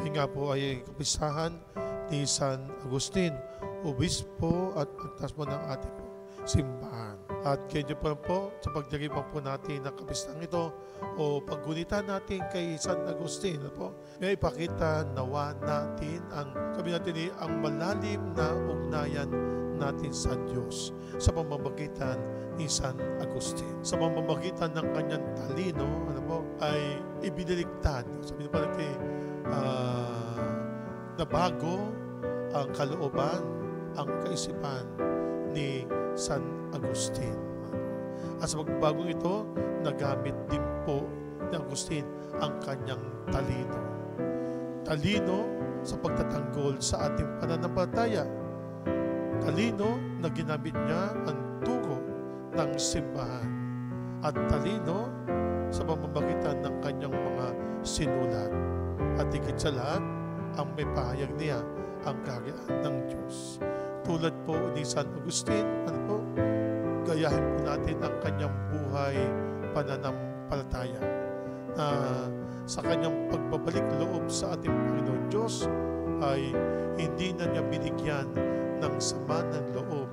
Ngayon nga po ay kapistahan ni San Agustin, obispo at pagtasmo ng ating po simbahan. At kaya po sa pagdiriwang po natin ng kapistang ito o paggunitan natin kay San Agustin, po, may ipakita nawa natin ang, sabi natin ang malalim na ugnayan natin sa Diyos sa pamamagitan ni San Agustin. Sa pamamagitan ng kanyang talino, ay ibiniligtad. Sabi pa natin, nabago ang kalooban, ang kaisipan ni San Agustin. At sa pagbagong ito, nagamit din po ni Agustin ang kanyang talino. Talino sa pagtatanggol sa ating pananampalataya. Talino na ginamit niya ang turo ng simbahan. At talino sa pamamagitan ng kanyang mga sinulat. At higit sa lahat, ang may pahayag niya ang kaharian ng Diyos. Tulad po ni San Agustin, gayahin po natin ang kanyang buhay pananampalataya na sa kanyang pagbabalik loob sa ating Panginoon Diyos ay hindi na niya binigyan ng sama ng loob